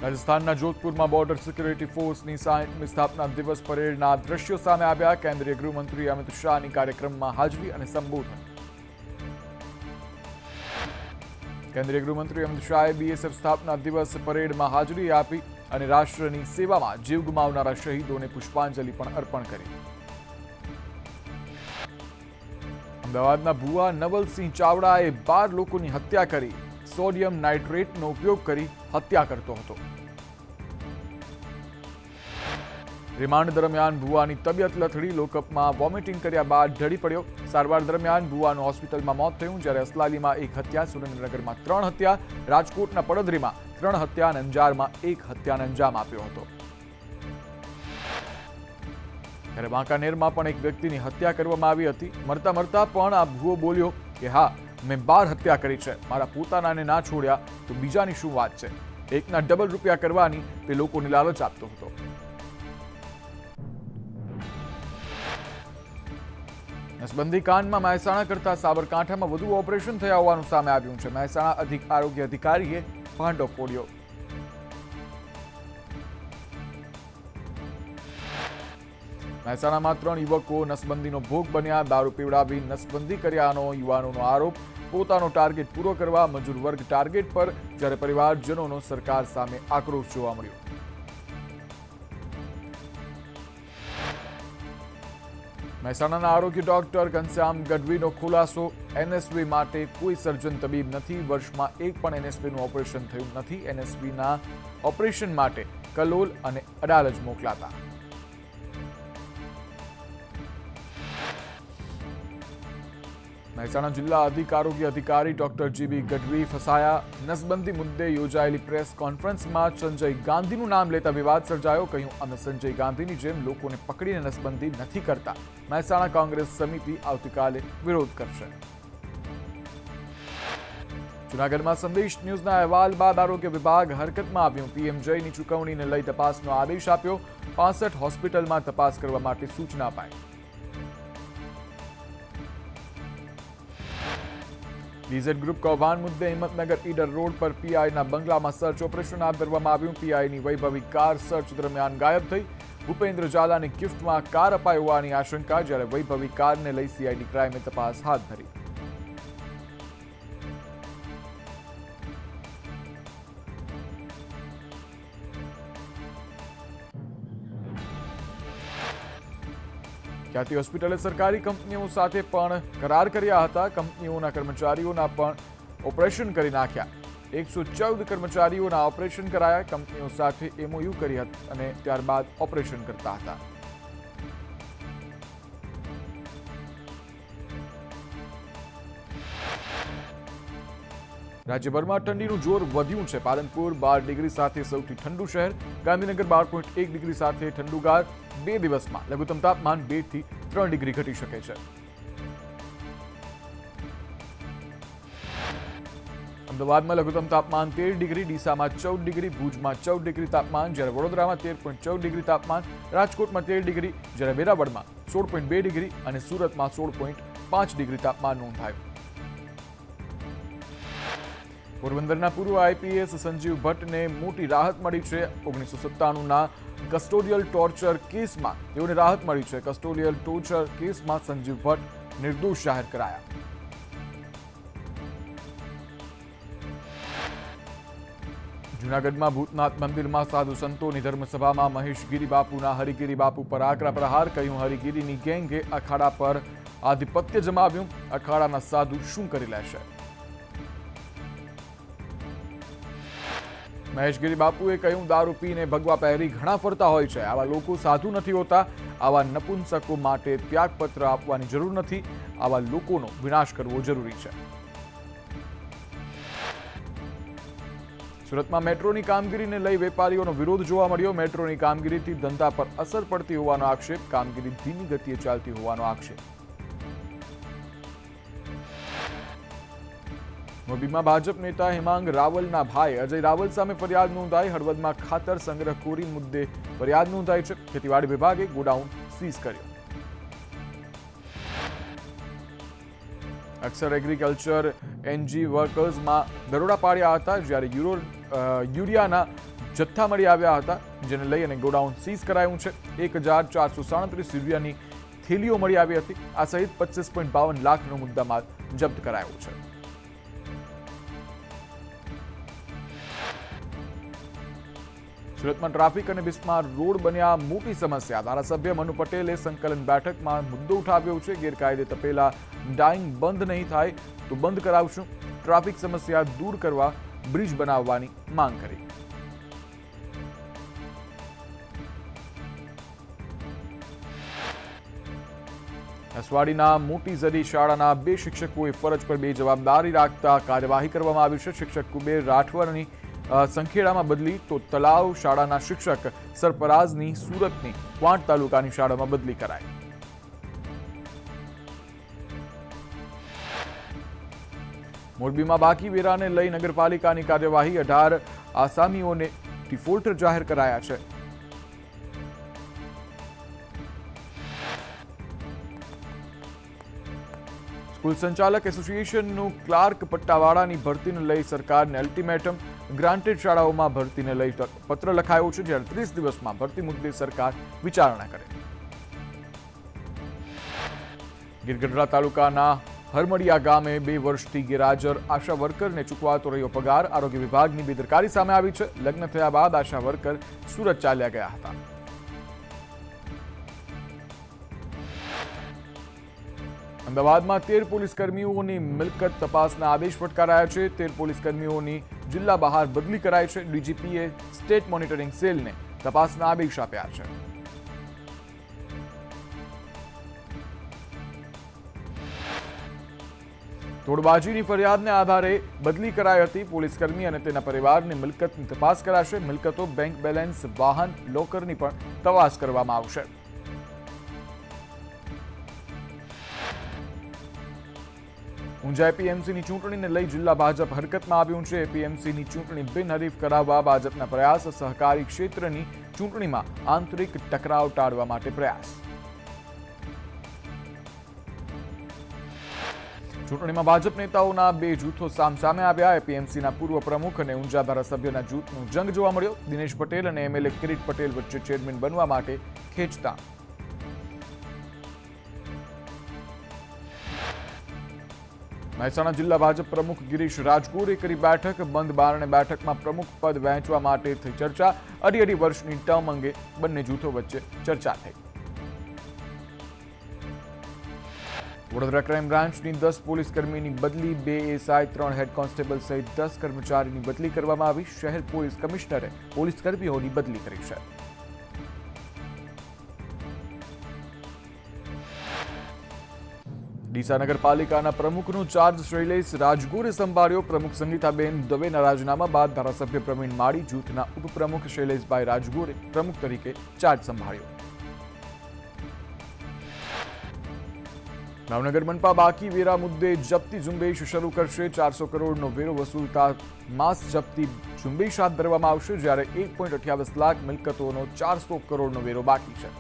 રાજસ્થાનના જોધપુરમાં border security ફોર્સની 60મી સ્થાપના દિવસ પરેડના દ્રશ્યો સામે આવ્યા. કેન્દ્રીય ગૃહમંત્રી અમિત શાહની કાર્યક્રમમાં હાજરી અને સંબોધન. કેન્દ્રીય ગૃહમંત્રી અમિત શાહે બીએસએફ સ્થાપના દિવસ પરેડમાં હાજરી આપી અને રાષ્ટ્રની સેવામાં જીવ ગુમાવનારા શહીદોને પુષ્પાંજલિ પણ અર્પણ કરી. અમદાવાદના ભુવા નવલસિંહ ચાવડાએ 12 લોકોની હત્યા કરી. સોડિયમ નાઇટ્રેટનો ઉપયોગ કરી હત્યા કરતો હતો. રિમાન્ડ દરમિયાન ભુવાની તબિયત લથડી. લોકઅપમાં વોમિટિંગ કર્યા બાદ ઢળી પડ્યો. સારવાર દરમિયાન ભુવાનું હોસ્પિટલમાં મોત થયું. જ્યારે અસલાલીમાં 1 હત્યા, સુરેન્દ્રનગરમાં 3 હત્યા, રાજકોટના પડદરીમાં 3 હત્યા અને અંજારમાં 1 હત્યાને અંજામ આપ્યો હતો. ત્યારે વાંકાનેરમાં પણ એક વ્યક્તિની હત્યા કરવામાં આવી હતી. મરતા મરતા પણ આ ભુવો બોલ્યો કે હા, મેં 12 હત્યા કરી છે. મારા પોતાનાને ના છોડ્યા તો બીજાની શું વાત છે. એકના ડબલ રૂપિયા કરવાની તે લોકોને લાલચ આપતો હતો. નસબંધી કાંડમાં મહેસાણા કરતા સાબરકાંઠામાં વધુ ઓપરેશન થયા હોવાનું સામે આવ્યું છે. મહેસાણા આરોગ્ય અધિકારીએ ભાંડો ફોડ્યો. મહેસાણામાં 3 યુવકો નસબંધીનો ભોગ બન્યા. દારૂ પીવડાવી નસબંધી કર્યાનો યુવાનોનો આરોપ. પોતાનો ટાર્ગેટ પૂરો કરવા મજૂર વર્ગ ટાર્ગેટ પર, જ્યારે પરિવારજનોનો સરકાર સામે આક્રોશ જોવા મળ્યો. મહેસાણાના આરોગ્ય ડોક્ટર ઘનશ્યામ ગઢવીનો ખુલાસો. એનએસવી માટે કોઈ સર્જન તબીબ નથી. વર્ષમાં એક પણ એનએસવીનું ઓપરેશન થયું નથી. એનએસવીના ઓપરેશન માટે કલોલ અને અડાલજ મોકલાતા. મહેસાણા જિલ્લા આરોગ્ય અધિકારી ડોક્ટર જીબી ગઢવી ફસાયા. નસબંધી મુદ્દે યોજાયેલી પ્રેસ કોન્ફરન્સમાં સંજય ગાંધીનું નામ લેતા વિવાદ સર્જાયો. કહ્યું, અમે સંજય ગાંધીની જેમ લોકોને પકડીને નસબંધી નથી કરતા. મહેસાણા કોંગ્રેસ સમિતિ આવતીકાલે વિરોધ કરશે. જૂનાગઢમાં સંદેશ ન્યૂઝના અહેવાલ બાદ આરોગ્ય વિભાગ હરકતમાં આવ્યું. પીએમજેની ચૂકવણીને લઈ તપાસનો આદેશ આપ્યો. 65 હોસ્પિટલમાં તપાસ કરવા માટે સૂચના અપાઈ. ડીઝેડ ગ્રુપ કૌભાંડ મુદ્દે હિંમતનગર ઈડર રોડ પર પીઆઈના બંગલામાં સર્ચ ઓપરેશન હાથ ધરવામાં આવ્યું. પીઆઈની વૈભવી કાર સર્ચ દરમિયાન ગાયબ થઈ. ભૂપેન્દ્ર ઝાલાની ગિફ્ટમાં કાર અપાઈ હોવાની આશંકા. જ્યારે વૈભવી કારને લઈ સીઆઈડી ક્રાઇમે તપાસ હાથ ધરી. ખ્યાતિ હોસ્પિટલે સરકારી કંપનીઓ સાથે પણ કરાર કર્યા હતા. કંપનીઓના કર્મચારીઓના પણ ઓપરેશન કરી નાખ્યા. 114 કર્મચારીઓના ઓપરેશન કરાયા. કંપનીઓ સાથે એમઓયુ કરી હતી અને ત્યારબાદ ઓપરેશન કરતા હતા. રાજ્યભરમાં ઠંડીનું જોર વધ્યું છે. પાલનપુર 12 ડિગ્રી સાથે સૌથી ઠંડુ શહેર. ગાંધીનગર 12.1 ડિગ્રી સાથે ઠંડુગાર. 2 દિવસમાં લઘુત્તમ તાપમાન 2 થી 3 ડિગ્રી ઘટી શકે છે. અમદાવાદમાં લઘુત્તમ તાપમાન 13 ડિગ્રી, ડીસામાં 14 ડિગ્રી, ભુજમાં 14 ડિગ્રી તાપમાન, જ્યારે વડોદરામાં 13.14 ડિગ્રી તાપમાન, રાજકોટમાં 13 ડિગ્રી, જ્યારે વેરાવળમાં 16.2 ડિગ્રી અને સુરતમાં 16.5 ડિગ્રી તાપમાન નોંધાયું. પોરબંદરના પૂર્વ આઈપીએસ સંજીવ ભટ્ટને મોટી રાહત મળી છે. 1997ના કસ્ટોડિયલ ટોર્ચર કેસમાં તેઓને રાહત મળી છે. કસ્ટોડિયલ ટોર્ચર કેસમાં સંજીવ ભટ્ટ નિર્દોષ જાહેર કરાયા. જૂનાગઢમાં ભૂતનાથ મંદિરમાં સાધુ સંતોની ધર્મસભામાં મહેશગીરી બાપુના હરિગીરી બાપુ પર આકરા પ્રહાર. કહ્યું, હરિગીરીની ગેંગે અખાડા પર આધિપત્ય જમાવ્યું. અખાડાના સાધુ શું કરી લેશે. મહેશગીરી બાપુએ કહ્યું, દારૂ પીને ભગવા પહેરી ઘણા ફરતા હોય છે. આવા લોકો સાધુ નથી હોતા. આવા નપુંસકો માટે ત્યાગપત્ર આપવાની જરૂર નથી. આવા લોકોનો વિનાશ કરવો જરૂરી છે. સુરતમાં મેટ્રોની કામગીરીને લઈ વેપારીઓનો વિરોધ જોવા મળ્યો. મેટ્રોની કામગીરીથી ધંધા પર અસર પડતી હોવાનો આક્ષેપ. કામગીરી ધીમી ગતિએ ચાલતી હોવાનો આક્ષેપ. મોરબીમાં ભાજપ નેતા હેમાંગ રાવલના ભાઈ અજય રાવલ સામે ફરિયાદ નોંધાઈ. હળવદમાં ખાતર સંગ્રહખોરી મુદ્દે ફરિયાદ નોંધાઈ છે. ખેતીવાડી વિભાગે ગોડાઉન સીઝ કર્યો. અક્ષર એગ્રીકલ્ચર એનજી વર્કર્સમાં દરોડા પાડ્યા હતા. જ્યારે યુરિયાના જથ્થા મળી આવ્યા હતા, જેને લઈ અને ગોડાઉન સીઝ કરાયું છે. 1437 યુરિયાની થેલીઓ મળી આવી હતી. આ સહિત 25.52 લાખનો મુદ્દામાલ જપ્ત કરાયો છે. સુરતમાં ટ્રાફિક અને બિસ્માર રોડ બન્યા મોટી સમસ્યા. ધારાસભ્ય મનુ પટેલે સંકલન બેઠકમાં મુદ્દો ઉઠાવ્યો છે. ગેરકાયદે તપેલા ડાઇંગ બંધ નહીં થાય તો બંધ કરાવશું. ટ્રાફિક સમસ્યા દૂર કરવા બ્રિજ બનાવવાની માંગ કરી. નસવાડીના મોટી ઝરી શાળાના 2 શિક્ષકોએ ફરજ પર બેજવાબદારી રાખતા કાર્યવાહી કરવામાં આવી છે. શિક્ષક કુબેર રાઠવરની સંખેડામાં બદલી તો તલાવ શાળાના શિક્ષક સરફરાઝની સુરતની ક્વાંટ તાલુકાની શાળામાં બદલી કરાઈ. મોરબીમાં બાકી વેરાને લઈ નગરપાલિકાની કાર્યવાહી. 18 આસામીઓને ડિફોલ્ટર જાહેર કરાયા છે. સ્કૂલ સંચાલક એસોસિએશનનું ક્લાર્ક પટ્ટાવાળાની ભરતીને લઈ સરકારને અલ્ટિમેટમ. ગ્રાન્ટેડ શાળાઓમાં ભરતીને લઈ પત્ર લખાયો છે, જ્યારે 30 દિવસમાં ભરતી મુદ્દે સરકાર વિચારણા કરે. ગીરગઢડા તાલુકાના હરમડિયા ગામે 2 વર્ષથી ગેરહાજર આશા વર્કરને ચૂકવાતો રહ્યો પગાર. આરોગ્ય વિભાગની બેદરકારી સામે આવી છે. લગ્ન થયા બાદ આશા વર્કર સુરત ચાલ્યા ગયા હતા. અમદાવાદમાં 13 પોલીસ કર્મીઓની મિલકત તપાસના આદેશ ફટકારાયા છે. 13 પોલીસ કર્મીઓની જિલ્લા બહાર બદલી કરાઈ છે. ડીજીપીએ સ્ટેટ મોનિટરિંગ સેલને તપાસના આદેશ આપ્યા છે. તોડબાજીની ફરિયાદને આધારે બદલી કરાઈ હતી. પોલીસ કર્મી અને તેના પરિવારની મિલકતની તપાસ કરાશે. મિલકતો, બેંક બેલેન્સ, વાહન, લોકરની પણ તપાસ કરવામાં આવશે. ઊંઝા એપીએમસીની ચૂંટણીને લઈ જિલ્લા ભાજપ હરકતમાં આવ્યું છે. એપીએમસીની ચૂંટણી બિનહરીફ કરાવવા ભાજપના પ્રયાસ. સહકારી ક્ષેત્રની ચૂંટણીમાં આંતરિક ટકરાવ ટાળવા માટે પ્રયાસ. ચૂંટણીમાં ભાજપ નેતાઓના 2 જૂથો સામસામે આવ્યા. એપીએમસીના પૂર્વ પ્રમુખ અને ઊંઝા ધારાસભ્યના જૂથનો જંગ જોવા મળ્યો. દિનેશ પટેલ અને એમએલએ કિરીટ પટેલ વચ્ચે ચેરમેન બનવા માટે ખેંચતા. મહેસાણા જિલ્લા ભાજપ પ્રમુખ ગિરીશ રાજગોરે કરી બેઠક. બંધ બારણે બેઠકમાં પ્રમુખ પદ વહેંચવા માટે થઈ ચર્ચા. અઢી વર્ષની ટર્મ અંગે બંને જૂથો વચ્ચે ચર્ચા થઈ. વડોદરા ક્રાઇમ બ્રાન્ચની 10 પોલીસ કર્મીની બદલી. 2 એસઆઈ, 3 હેડ કોન્સ્ટેબલ સહિત 10 કર્મચારીની બદલી કરવામાં આવી. શહેર પોલીસ કમિશનરે પોલીસ કર્મીઓની બદલી કરી છે. ડીસા નગરપાલિકાના પ્રમુખનો ચાર્જ શૈલેષ રાજગોરે સંભાળ્યો. પ્રમુખ સંગીતાબેન દવેના રાજીનામા બાદ ધારાસભ્ય પ્રવીણ માળી જૂથના ઉપપ્રમુખ શૈલેષભાઈ રાજગોરે પ્રમુખ તરીકે ચાર્જ સંભાળ્યો. ભાવનગર મનપા બાકી વેરા મુદ્દે જપ્તી ઝુંબેશ શરૂ કરશે. 400 કરોડનો વેરો વસૂલતા માસ જપ્તી ઝુંબેશ હાથ ધરવામાં આવશે, જ્યારે 1.28 લાખ મિલકતોનો 400 કરોડનો વેરો બાકી છે.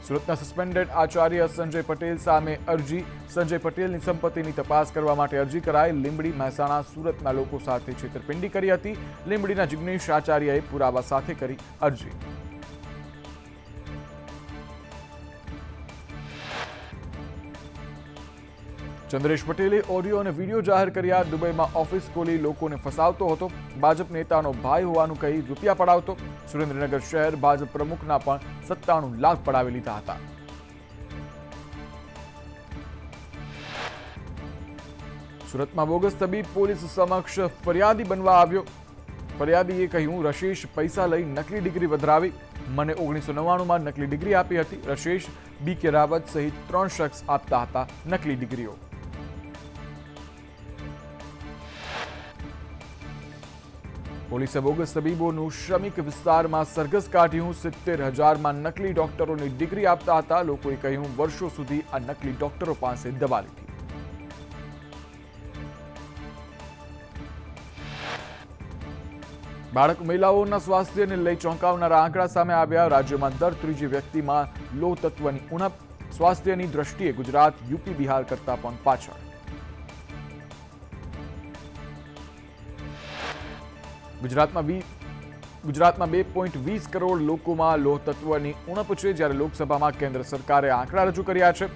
સુરતના સસ્પેન્ડેડ આચાર્ય સંજય પટેલ સામે અરજી. સંજય પટેલની સંપત્તિની તપાસ કરવા માટે અરજી કરાઈ. લીંબડી, મહેસાણા, સુરતના લોકો સાથે છેતરપિંડી કરી હતી. લીંબડીના જિગ્નેશ આચાર્યએ પુરાવા સાથે કરી અરજી. ચંદ્રેશ પટેલે ઓડિયો અને વિડીયો જાહેર કર્યા. દુબઈમાં ઓફિસ ખોલી લોકોને ફસાવતો હતો. ભાજપ નેતાનો ભાઈ હોવાનું કહી રૂપિયા પડાવતો. સુરેન્દ્રનગર શહેર ભાજપ પ્રમુખના પણ 97 લાખ પડાવી લીધા હતા. સુરતમાં બોગસ તબીબ પોલીસ સમક્ષ ફરિયાદી બનવા આવ્યો. ફરિયાદીએ કહ્યું, રશેશ પૈસા લઈ નકલી ડિગ્રી વધરાવી. મને 1999માં નકલી ડિગ્રી આપી હતી. રશેશ, BK રાવત સહિત 3 શખ્સ આપતા હતા નકલી ડિગ્રીઓ. પોલીસે બોગસ તબીબોનું શ્રમિક વિસ્તારમાં સરઘસ કાઢ્યું. 70,000માં નકલી ડોક્ટરોની ડિગ્રી આપતા હતા. લોકોએ કહ્યું, વર્ષો સુધી આ નકલી ડોક્ટરો પાસે દવા લીધી. બાળક મહિલાઓના સ્વાસ્થ્યને લઈ ચોંકાવનારા આંકડા સામે આવ્યા. રાજ્યમાં દર 3જી વ્યક્તિમાં લોહ તત્વની ઉણપ. સ્વાસ્થ્યની દ્રષ્ટિએ ગુજરાત યુપી બિહાર કરતા પણ પાછળ. ગુજરાતમાં 2.20 કરોડ લોકોમાં લોહ તત્વની ઉણપ છે, જ્યારે લોકસભામાં કેન્દ્ર સરકારે આંકડા રજૂ કર્યા છે.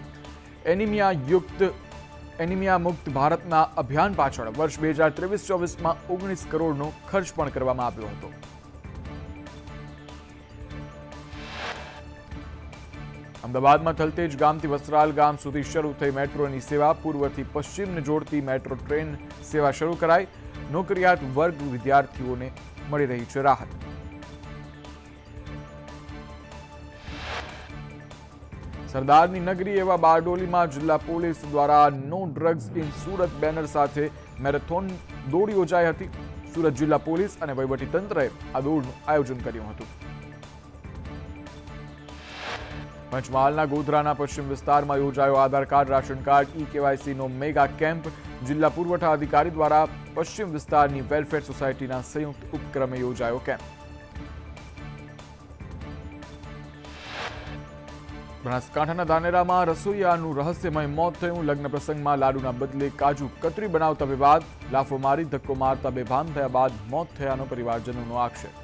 એનિમિયા મુક્ત ભારતના અભિયાન પાછળ વર્ષ 2023-24માં 19 કરોડનો ખર્ચ પણ કરવામાં આવ્યો હતો. અમદાવાદમાં થલતેજ ગામથી વસ્ત્રાલ ગામ સુધી શરૂ થઈ મેટ્રોની સેવા. પૂર્વથી પશ્ચિમને જોડતી મેટ્રો ટ્રેન સેવા શરૂ કરાઈ. નોકરિયાત વર્ગ વિદ્યાર્થીઓને મળી રહી છે રાહત. સરદારની નગરી એવા બારડોલીમાં જિલ્લા પોલીસ દ્વારા no drugs in Surat banner સાથે મેરેથોન દોડ યોજાઈ હતી. સુરત જિલ્લા પોલીસ અને વહીવટીતંત્રએ આ દોડનું આયોજન કર્યું હતું. પંચમહાલના ગોધરાના પશ્ચિમ વિસ્તારમાં યોજાયો આધાર કાર્ડ, રાશન કાર્ડ, ઈ-કેવાયસીનો મેગા કેમ્પ. જિલ્લા પુરવઠા અધિકારી દ્વારા પશ્ચિમ વિસ્તારની વેલફેર સોસાયટીના સંયુક્ત ઉપક્રમે યોજાયો કેમ્પ. બનાસકાંઠાના ધાનેરામાં રસોઈયાનું રહસ્યમય મોત થયું. લગ્ન પ્રસંગમાં લાડુના બદલે કાજુ કતરી બનાવતા વિવાદ. લાફો મારી ધક્કો મારતા બેભાન થયા બાદ મોત થયાનો પરિવારજનોનો આક્ષેપ.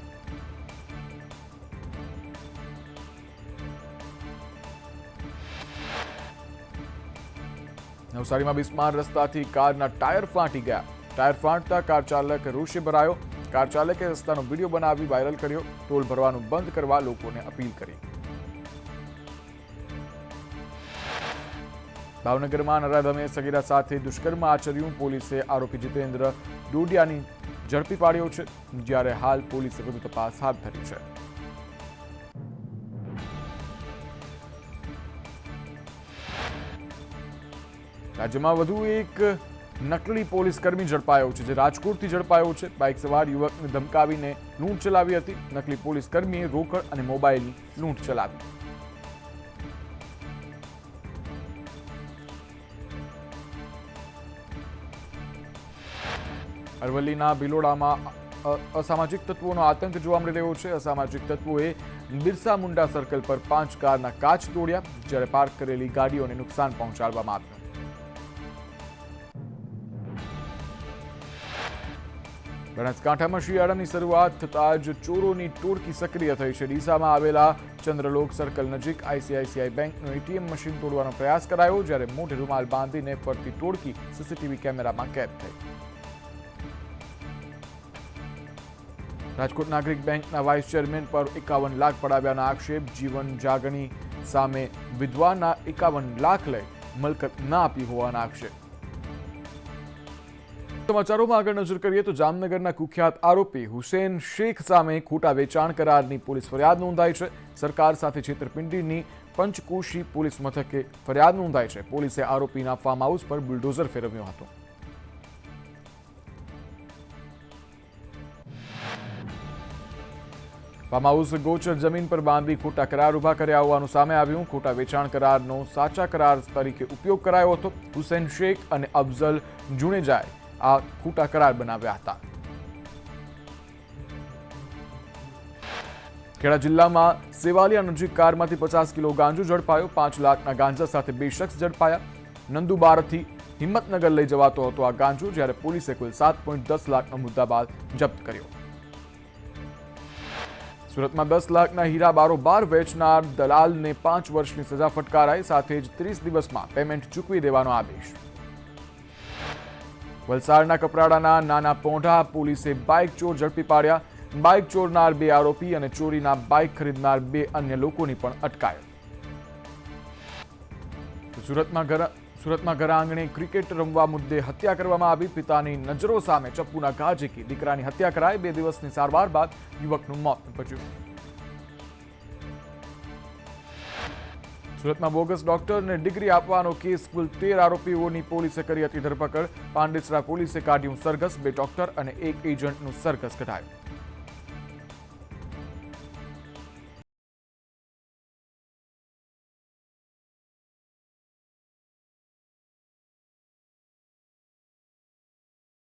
નવસારીમાં બિસ્માર રસ્તાથી કારના ટાયર ફાટી ગયા. ટાયર ફાટતા કાર ચાલક રોષે ભરાયો. કાર ચાલકે રસ્તાનો વિડીયો બનાવી વાયરલ કર્યો. ટોલ ભરવાનું બંધ કરવા લોકોને અપીલ કરી. ભાવનગરમાં નરાધમે સગીરા સાથે દુષ્કર્મ આચર્યું. પોલીસે આરોપી જીતેન્દ્ર ડોડિયાની ઝડપી પાડ્યો છે, જ્યારે હાલ પોલીસે વધુ તપાસ હાથ ધરી છે. રાજ્યમાં વધુ એક નકલી પોલીસ કર્મી ઝડપાયો છે, જે રાજકોટથી ઝડપાયો છે. બાઇક સવાર યુવકને ધમકાવીને લૂંટ ચલાવી હતી. નકલી પોલીસ કર્મીએ રોકડ અને મોબાઈલની લૂંટ ચલાવી. અરવલ્લીના ભિલોડામાં અસામાજિક તત્વોનો આતંક જોવા મળી રહ્યો છે. અસામાજિક તત્વોએ બિરસા મુંડા સર્કલ પર 5 કારના કાચ તોડ્યા, જ્યારે પાર્ક કરેલી ગાડીઓને નુકસાન પહોંચાડવામાં આવ્યું. બનાસકાંઠામાં શિયાળાની શરૂઆત થતાં જ ચોરોની ટોળકી સક્રિય થઈ છે. ડીસામાં આવેલા ચંદ્રલોક સર્કલ નજીક આઈસીઆઈસીઆઈ બેંકનું એટીએમ મશીન તોડવાનો પ્રયાસ કરાયો, જ્યારે મોઢે રૂમાલ બાંધીને ફરતી ટોળકી સીસીટીવી કેમેરામાં કેદ થઈ. રાજકોટ નાગરિક બેંકના વાઇસ ચેરમેન પર 51 લાખ પડાવ્યાના આક્ષેપ. જીવન જાગણી સામે વિધવાના 51 લાખ લઈ મલકત ના આપી હોવાના આક્ષેપ. સમાચારોમાં આગળ નજર કરીએ તો જામનગરના કુખ્યાત આરોપી હુસેન શેખ સામે ખોટા વેચાણ કરારની પોલીસ ફરિયાદ નોંધાઈ છે. સરકાર સાથે છેતરપિંડીની પંચકોશી પોલીસ મથકે ફરિયાદ નોંધાઈ છે. પોલીસે આરોપીના ફાર્મ હાઉસ પર બુલડોઝર ફેરવ્યો હતો. ફાર્મ હાઉસ ગોચર જમીન પર બાંધી ખોટા કરાર ઉભા કર્યા હોવાનું સામે આવ્યું. ખોટા વેચાણ કરારનો સાચા કરાર તરીકે ઉપયોગ કરાયો હતો. હુસેન શેખ અને અફઝલ જુનેજાએ આ ખોટા કરાર બનાવ્યા હતા. ખેડા જિલ્લામાં સેવાલિયા નજીક કારમાંથી 50 કિલો ગાંજો ઝડપાયો. 5 લાખના ગાંજા સાથે 2 શખ્સ ઝડપાયા. નંદુબારથી હિંમતનગર લઈ જવાતો હતો આ ગાંજો, જ્યારે પોલીસે કુલ 7.10 લાખનો મુદ્દામાલ જપ્ત કર્યો. સુરતમાં 10 લાખના હીરા બારોબાર વેચનાર દલાલને 5 વર્ષની સજા ફટકારાઈ. સાથે જ 30 દિવસમાં પેમેન્ટ ચૂકવી દેવાનો આદેશ. વલસાડના કપરાડાના નાના પોંઢા પોલીસે બાઇક ચોર ઝડપી પાડ્યા. બાઇક ચોરનાર 2 આરોપી અને ચોરીના બાઇક ખરીદનાર 2 અન્ય લોકોની પણ અટકાયત. સુરતમાં ઘર આંગણે ક્રિકેટ રમવા મુદ્દે હત્યા કરવામાં આવી. પિતાની નજરો સામે ચપ્પુના ઘા ઝીકી દીકરાની હત્યા કરાઈ. 2 દિવસની સારવાર બાદ યુવકનું મોત નીપજ્યું. સુરતમાં બોગસ ડોક્ટરને ડિગ્રી આપવાનો કેસ. કુલ 13 આરોપીઓની પોલીસે કરી હતી ધરપકડ. પાંડેસરા પોલીસે કાઢ્યું સરઘસ. 2 ડોક્ટર અને 1 એજન્ટનું સરઘસ કઢાયું.